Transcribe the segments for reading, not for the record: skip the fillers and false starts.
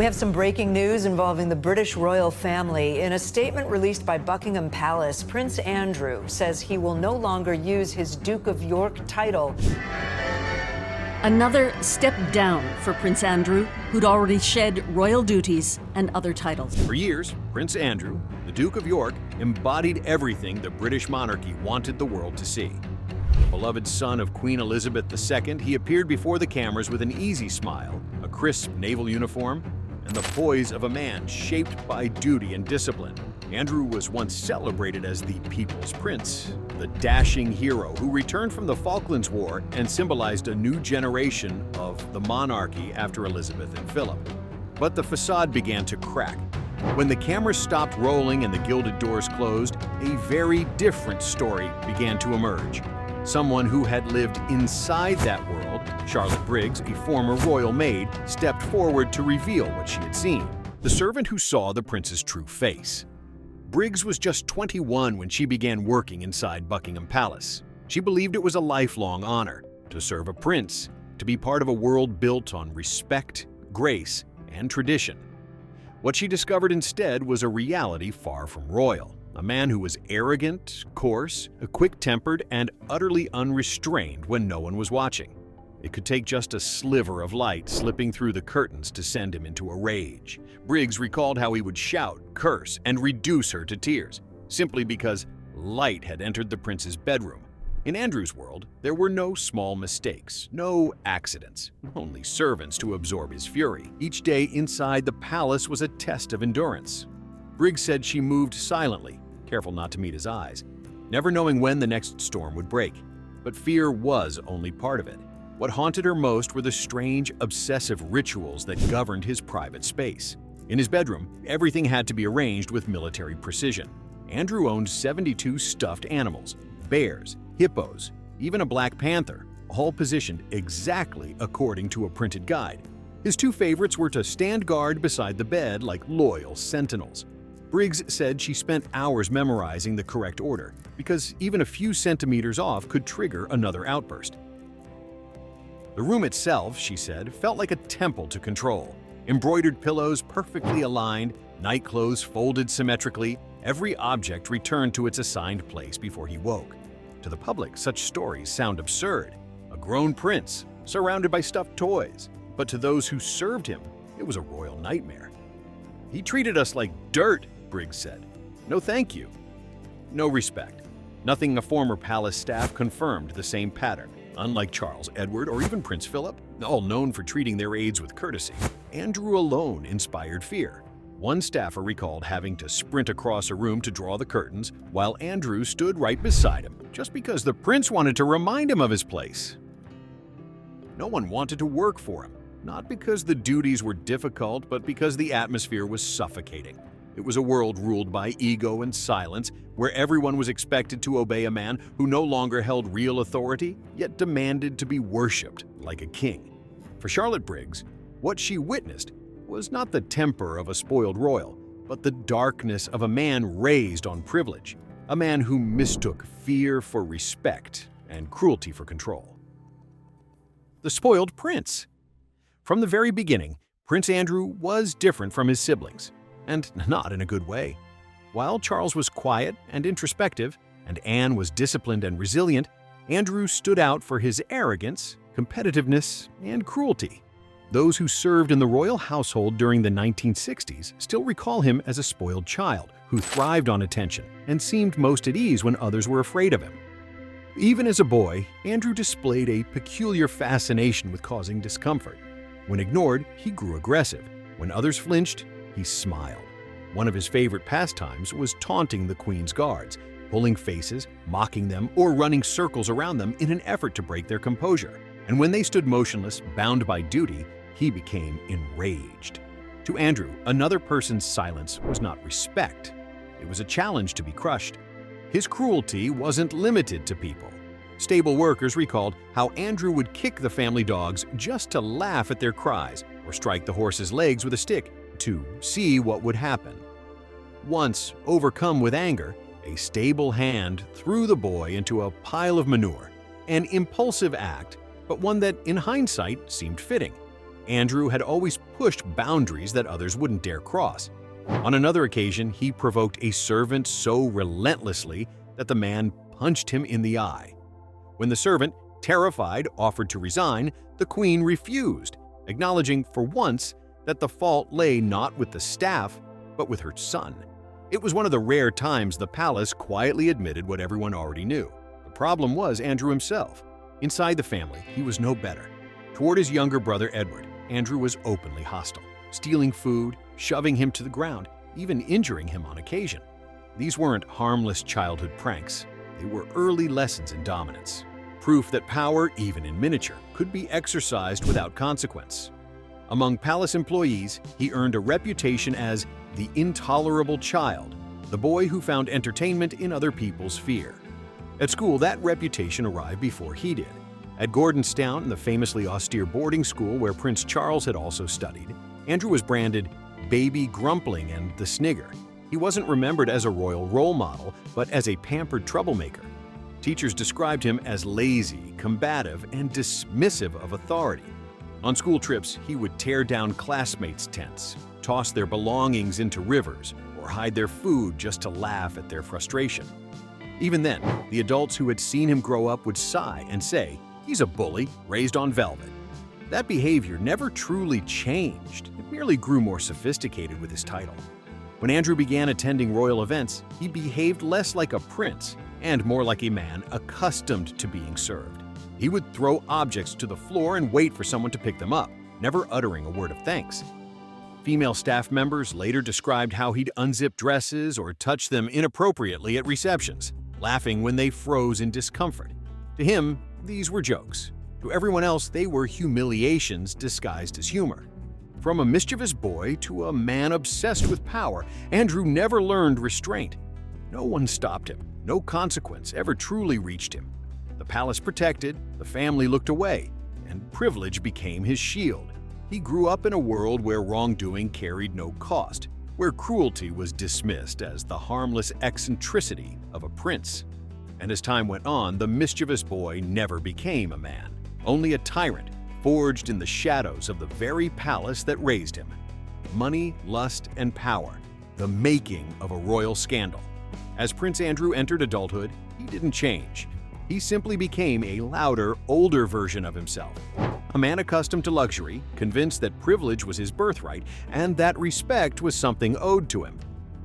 We have some breaking news involving the British royal family. In a statement released by Buckingham Palace, Prince Andrew says he will no longer use his Duke of York title. Another step down for Prince Andrew, who'd already shed royal duties and other titles. For years, Prince Andrew, the Duke of York, embodied everything the British monarchy wanted the world to see. Beloved son of Queen Elizabeth II, he appeared before the cameras with an easy smile, a crisp naval uniform, and the poise of a man shaped by duty and discipline. Andrew was once celebrated as the People's Prince, the dashing hero who returned from the Falklands War and symbolized a new generation of the monarchy after Elizabeth and Philip. But the facade began to crack. When the cameras stopped rolling and the gilded doors closed, a very different story began to emerge. Someone who had lived inside that world, Charlotte Briggs, a former royal maid, stepped forward to reveal what she had seen. The servant who saw the prince's true face. Briggs was just 21 when she began working inside Buckingham Palace. She believed it was a lifelong honor to serve a prince, to be part of a world built on respect, grace, and tradition. What she discovered instead was a reality far from royal. A man who was arrogant, coarse, quick-tempered, and utterly unrestrained when no one was watching. It could take just a sliver of light slipping through the curtains to send him into a rage. Briggs recalled how he would shout, curse, and reduce her to tears, simply because light had entered the prince's bedroom. In Andrew's world, there were no small mistakes, no accidents, only servants to absorb his fury. Each day inside the palace was a test of endurance. Briggs said she moved silently, careful not to meet his eyes, never knowing when the next storm would break. But fear was only part of it. What haunted her most were the strange, obsessive rituals that governed his private space. In his bedroom, everything had to be arranged with military precision. Andrew owned 72 stuffed animals, bears, hippos, even a black panther, all positioned exactly according to a printed guide. His two favorites were to stand guard beside the bed like loyal sentinels. Briggs said she spent hours memorizing the correct order, because even a few centimeters off could trigger another outburst. The room itself, she said, felt like a temple to control. Embroidered pillows perfectly aligned, night clothes folded symmetrically, every object returned to its assigned place before he woke. To the public, such stories sound absurd. A grown prince, surrounded by stuffed toys. But to those who served him, it was a royal nightmare. "He treated us like dirt," Briggs said. "No thank you. No respect." Nothing a former palace staff confirmed the same pattern. Unlike Charles, Edward, or even Prince Philip, all known for treating their aides with courtesy, Andrew alone inspired fear. One staffer recalled having to sprint across a room to draw the curtains, while Andrew stood right beside him, just because the prince wanted to remind him of his place. No one wanted to work for him, not because the duties were difficult, but because the atmosphere was suffocating. It was a world ruled by ego and silence, where everyone was expected to obey a man who no longer held real authority, yet demanded to be worshipped like a king. For Charlotte Briggs, what she witnessed was not the temper of a spoiled royal, but the darkness of a man raised on privilege, a man who mistook fear for respect and cruelty for control. The spoiled prince. From the very beginning, Prince Andrew was different from his siblings, and not in a good way. While Charles was quiet and introspective, and Anne was disciplined and resilient, Andrew stood out for his arrogance, competitiveness, and cruelty. Those who served in the royal household during the 1960s still recall him as a spoiled child who thrived on attention and seemed most at ease when others were afraid of him. Even as a boy, Andrew displayed a peculiar fascination with causing discomfort. When ignored, he grew aggressive. When others flinched, he smiled. One of his favorite pastimes was taunting the Queen's guards, pulling faces, mocking them, or running circles around them in an effort to break their composure. And when they stood motionless, bound by duty, he became enraged. To Andrew, another person's silence was not respect. It was a challenge to be crushed. His cruelty wasn't limited to people. Stable workers recalled how Andrew would kick the family dogs just to laugh at their cries or strike the horse's legs with a stick to see what would happen. Once, overcome with anger, a stable hand threw the boy into a pile of manure, an impulsive act, but one that, in hindsight, seemed fitting. Andrew had always pushed boundaries that others wouldn't dare cross. On another occasion, he provoked a servant so relentlessly that the man punched him in the eye. When the servant, terrified, offered to resign, the queen refused, acknowledging for once that the fault lay not with the staff, but with her son. It was one of the rare times the palace quietly admitted what everyone already knew. The problem was Andrew himself. Inside the family, he was no better. Toward his younger brother Edward, Andrew was openly hostile, stealing food, shoving him to the ground, even injuring him on occasion. These weren't harmless childhood pranks. They were early lessons in dominance. Proof that power, even in miniature, could be exercised without consequence. Among palace employees, he earned a reputation as the intolerable child, the boy who found entertainment in other people's fear. At school, that reputation arrived before he did. At Gordonstown, the famously austere boarding school where Prince Charles had also studied, Andrew was branded Baby Grumpling and the Snigger. He wasn't remembered as a royal role model, but as a pampered troublemaker. Teachers described him as lazy, combative, and dismissive of authority. On school trips, he would tear down classmates' tents, toss their belongings into rivers, or hide their food just to laugh at their frustration. Even then, the adults who had seen him grow up would sigh and say, "He's a bully, raised on velvet." That behavior never truly changed. It merely grew more sophisticated with his title. When Andrew began attending royal events, he behaved less like a prince and more like a man accustomed to being served. He would throw objects to the floor and wait for someone to pick them up, never uttering a word of thanks. Female staff members later described how he'd unzip dresses or touch them inappropriately at receptions, laughing when they froze in discomfort. To him, these were jokes. To everyone else, they were humiliations disguised as humor. From a mischievous boy to a man obsessed with power, Andrew never learned restraint. No one stopped him. No consequence ever truly reached him. The palace protected, the family looked away, and privilege became his shield. He grew up in a world where wrongdoing carried no cost, where cruelty was dismissed as the harmless eccentricity of a prince. And as time went on, the mischievous boy never became a man, only a tyrant, forged in the shadows of the very palace that raised him. Money, lust, and power, the making of a royal scandal. As Prince Andrew entered adulthood, he didn't change. He simply became a louder, older version of himself. A man accustomed to luxury, convinced that privilege was his birthright, and that respect was something owed to him.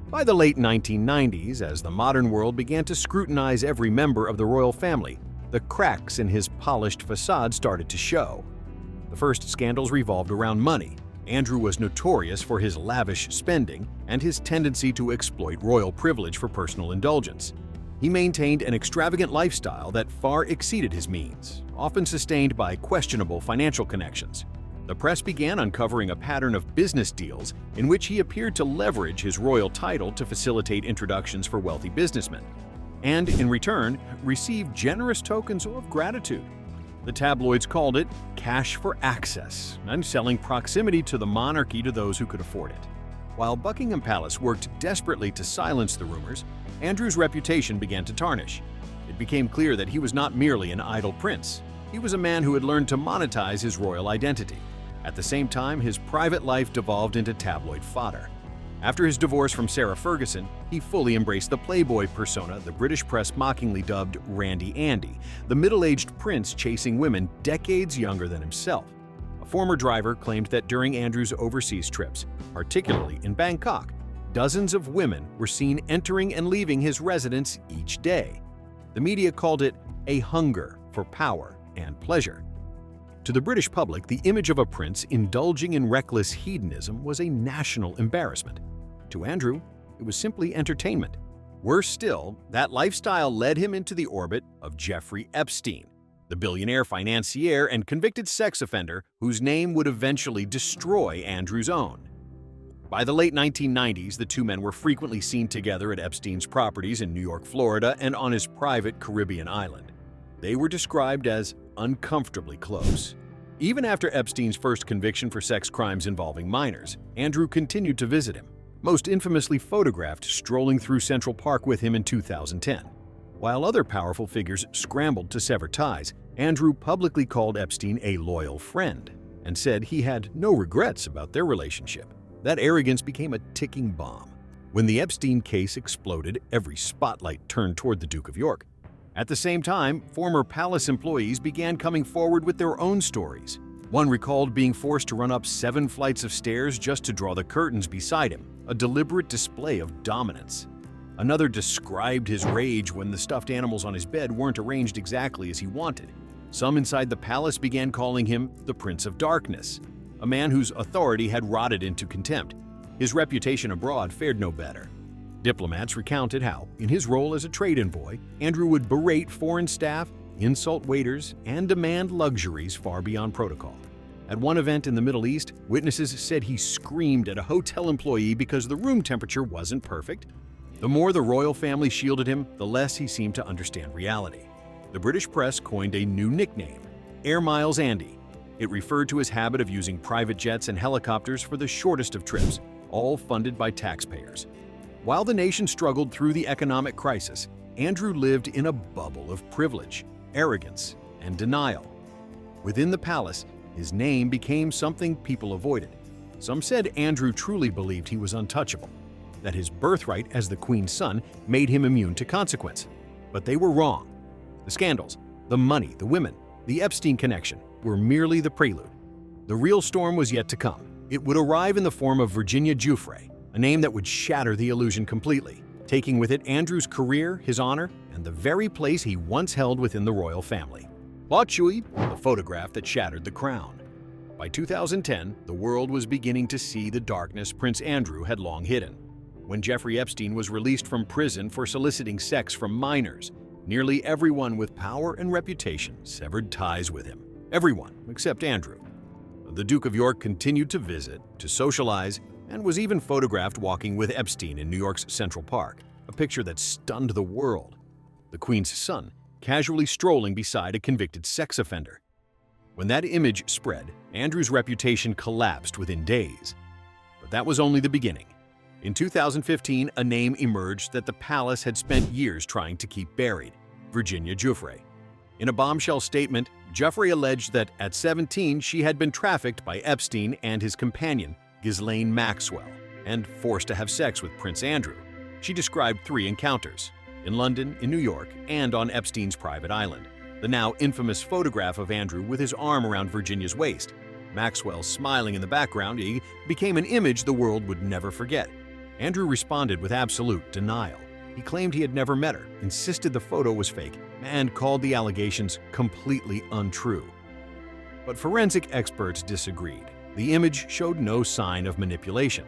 By the late 1990s, as the modern world began to scrutinize every member of the royal family, the cracks in his polished facade started to show. The first scandals revolved around money. Andrew was notorious for his lavish spending and his tendency to exploit royal privilege for personal indulgence. He maintained an extravagant lifestyle that far exceeded his means, often sustained by questionable financial connections. The press began uncovering a pattern of business deals in which he appeared to leverage his royal title to facilitate introductions for wealthy businessmen, and in return, received generous tokens of gratitude. The tabloids called it cash for access and selling proximity to the monarchy to those who could afford it. While Buckingham Palace worked desperately to silence the rumors, Andrew's reputation began to tarnish. It became clear that he was not merely an idle prince. He was a man who had learned to monetize his royal identity. At the same time, his private life devolved into tabloid fodder. After his divorce from Sarah Ferguson, he fully embraced the playboy persona the British press mockingly dubbed Randy Andy, the middle-aged prince chasing women decades younger than himself. A former driver claimed that during Andrew's overseas trips, particularly in Bangkok, dozens of women were seen entering and leaving his residence each day. The media called it a hunger for power and pleasure. To the British public, the image of a prince indulging in reckless hedonism was a national embarrassment. To Andrew, it was simply entertainment. Worse still, that lifestyle led him into the orbit of Jeffrey Epstein, the billionaire financier and convicted sex offender whose name would eventually destroy Andrew's own. By the late 1990s, the two men were frequently seen together at Epstein's properties in New York, Florida, and on his private Caribbean island. They were described as uncomfortably close. Even after Epstein's first conviction for sex crimes involving minors, Andrew continued to visit him, most infamously photographed strolling through Central Park with him in 2010. While other powerful figures scrambled to sever ties, Andrew publicly called Epstein a loyal friend. and said he had no regrets about their relationship. That arrogance became a ticking bomb. When the Epstein case exploded, every spotlight turned toward the Duke of York. At the same time, former palace employees began coming forward with their own stories. One recalled being forced to run up 7 flights of stairs just to draw the curtains beside him, a deliberate display of dominance. Another described his rage when the stuffed animals on his bed weren't arranged exactly as he wanted. Some inside the palace began calling him the Prince of Darkness, a man whose authority had rotted into contempt. His reputation abroad fared no better. Diplomats recounted how, in his role as a trade envoy, Andrew would berate foreign staff, insult waiters, and demand luxuries far beyond protocol. At one event in the Middle East, witnesses said he screamed at a hotel employee because the room temperature wasn't perfect. The more the royal family shielded him, the less he seemed to understand reality. The British press coined a new nickname, Air Miles Andy. It referred to his habit of using private jets and helicopters for the shortest of trips, all funded by taxpayers. While the nation struggled through the economic crisis, Andrew lived in a bubble of privilege, arrogance, and denial. Within the palace, his name became something people avoided. Some said Andrew truly believed he was untouchable, that his birthright as the Queen's son made him immune to consequence. But they were wrong. The scandals, the money, the women, the Epstein connection were merely the prelude. The real storm was yet to come. It would arrive in the form of Virginia Giuffre, a name that would shatter the illusion completely, taking with it Andrew's career, his honor, and the very place he once held within the royal family. Plot Chui, the photograph that shattered the crown. By 2010, the world was beginning to see the darkness Prince Andrew had long hidden. When Jeffrey Epstein was released from prison for soliciting sex from minors, nearly everyone with power and reputation severed ties with him. Everyone except Andrew. The Duke of York continued to visit, to socialize, and was even photographed walking with Epstein in New York's Central Park, a picture that stunned the world. The Queen's son casually strolling beside a convicted sex offender. When that image spread, Andrew's reputation collapsed within days. But that was only the beginning. In 2015, a name emerged that the palace had spent years trying to keep buried: Virginia Giuffre. In a bombshell statement, Giuffre alleged that at 17 she had been trafficked by Epstein and his companion, Ghislaine Maxwell, and forced to have sex with Prince Andrew. She described 3 encounters: in London, in New York, and on Epstein's private island. The now infamous photograph of Andrew with his arm around Virginia's waist, Maxwell smiling in the background, became an image the world would never forget. Andrew responded with absolute denial. He claimed he had never met her, insisted the photo was fake, and called the allegations completely untrue. But forensic experts disagreed. The image showed no sign of manipulation.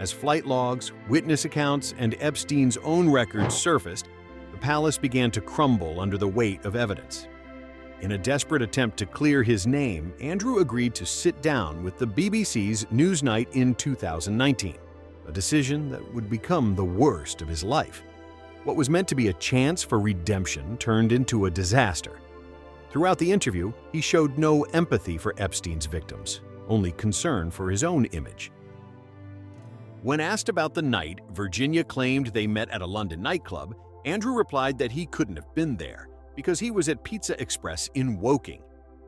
As flight logs, witness accounts, and Epstein's own records surfaced, the palace began to crumble under the weight of evidence. In a desperate attempt to clear his name, Andrew agreed to sit down with the BBC's Newsnight in 2019, a decision that would become the worst of his life. What was meant to be a chance for redemption turned into a disaster. Throughout the interview, he showed no empathy for Epstein's victims, only concern for his own image. When asked about the night Virginia claimed they met at a London nightclub, Andrew replied that he couldn't have been there because he was at Pizza Express in Woking.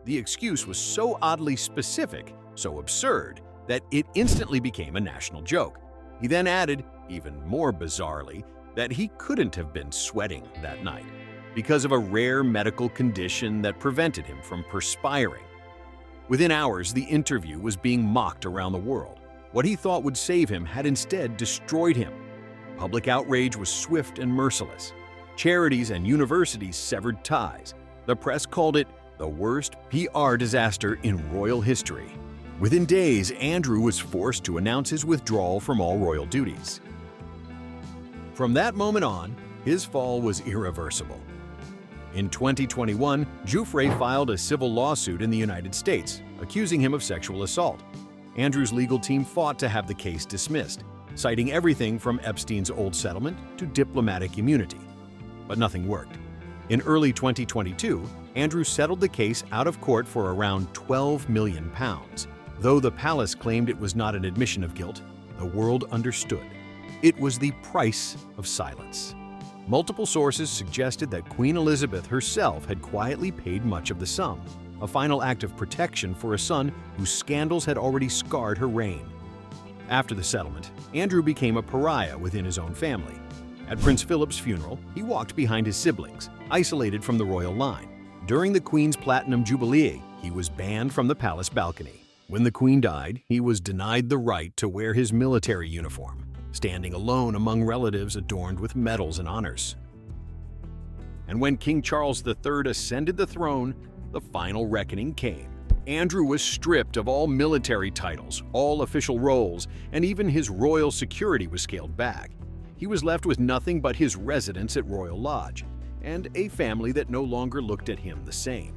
The excuse was so oddly specific, so absurd, that it instantly became a national joke. He then added, even more bizarrely, that he couldn't have been sweating that night because of a rare medical condition that prevented him from perspiring. Within hours, the interview was being mocked around the world. What he thought would save him had instead destroyed him. Public outrage was swift and merciless. Charities and universities severed ties. The press called it the worst PR disaster in royal history. Within days, Andrew was forced to announce his withdrawal from all royal duties. From that moment on, his fall was irreversible. In 2021, Giuffre filed a civil lawsuit in the United States, accusing him of sexual assault. Andrew's legal team fought to have the case dismissed, citing everything from Epstein's old settlement to diplomatic immunity. But nothing worked. In early 2022, Andrew settled the case out of court for around £12 million. Though the palace claimed it was not an admission of guilt, the world understood. It was the price of silence. Multiple sources suggested that Queen Elizabeth herself had quietly paid much of the sum. a final act of protection for a son whose scandals had already scarred her reign. After the settlement, Andrew became a pariah within his own family. At Prince Philip's funeral, he walked behind his siblings, isolated from the royal line. During the Queen's Platinum Jubilee, he was banned from the palace balcony. When the Queen died, he was denied the right to wear his military uniform, standing alone among relatives adorned with medals and honors. And when King Charles III ascended the throne, the final reckoning came. Andrew was stripped of all military titles, all official roles, and even his royal security was scaled back. He was left with nothing but his residence at Royal Lodge, and a family that no longer looked at him the same.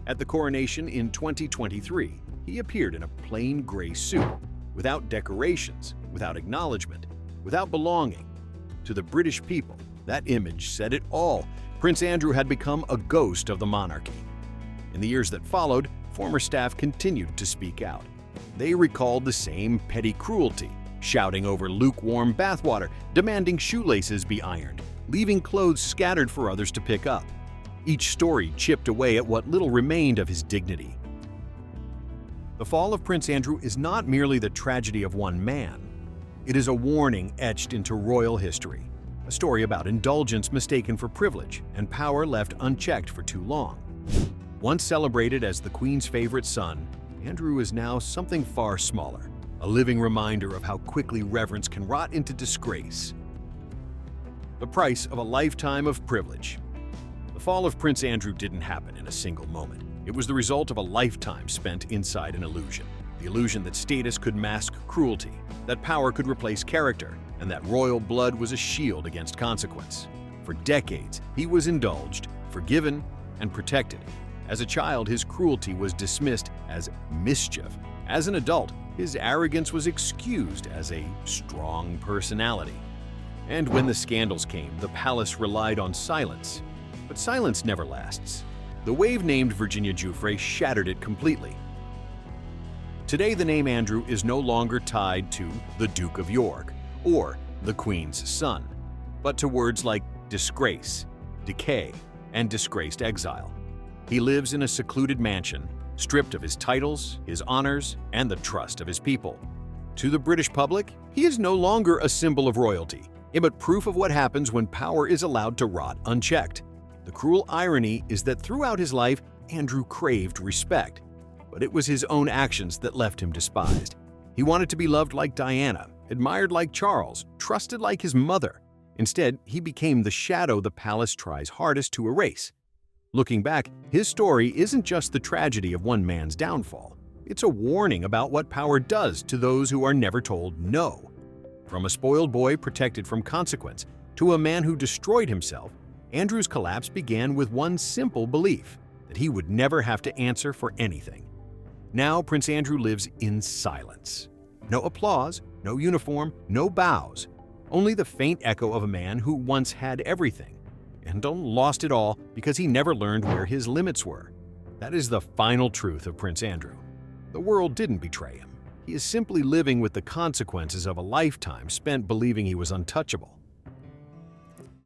At the coronation in 2023, he appeared in a plain gray suit, without decorations, without acknowledgement, without belonging. To the British people, that image said it all. Prince Andrew had become a ghost of the monarchy. In the years that followed, former staff continued to speak out. They recalled the same petty cruelty, shouting over lukewarm bathwater, demanding shoelaces be ironed, leaving clothes scattered for others to pick up. Each story chipped away at what little remained of his dignity. The fall of Prince Andrew is not merely the tragedy of one man. It is a warning etched into royal history, a story about indulgence mistaken for privilege and power left unchecked for too long. Once celebrated as the Queen's favorite son, Andrew is now something far smaller, a living reminder of how quickly reverence can rot into disgrace. The price of a lifetime of privilege. The fall of Prince Andrew didn't happen in a single moment. It was the result of a lifetime spent inside an illusion. The illusion that status could mask cruelty, that power could replace character, and that royal blood was a shield against consequence. For decades, he was indulged, forgiven, and protected. As a child, his cruelty was dismissed as mischief. As an adult, his arrogance was excused as a strong personality. And when the scandals came, the palace relied on silence. But silence never lasts. The wave named Virginia Giuffre shattered it completely. Today, the name Andrew is no longer tied to the Duke of York or the Queen's son, but to words like disgrace, decay, and disgraced exile. He lives in a secluded mansion, stripped of his titles, his honors, and the trust of his people. To the British public, he is no longer a symbol of royalty, but proof of what happens when power is allowed to rot unchecked. The cruel irony is that throughout his life, Andrew craved respect, but it was his own actions that left him despised. He wanted to be loved like Diana, admired like Charles, trusted like his mother. Instead, he became the shadow the palace tries hardest to erase. Looking back, his story isn't just the tragedy of one man's downfall. It's a warning about what power does to those who are never told no. From a spoiled boy protected from consequence to a man who destroyed himself, Andrew's collapse began with one simple belief, that he would never have to answer for anything. Now Prince Andrew lives in silence. No applause, no uniform, no bows, only the faint echo of a man who once had everything and lost it all because he never learned where his limits were. That is the final truth of Prince Andrew. The world didn't betray him. He is simply living with the consequences of a lifetime spent believing he was untouchable.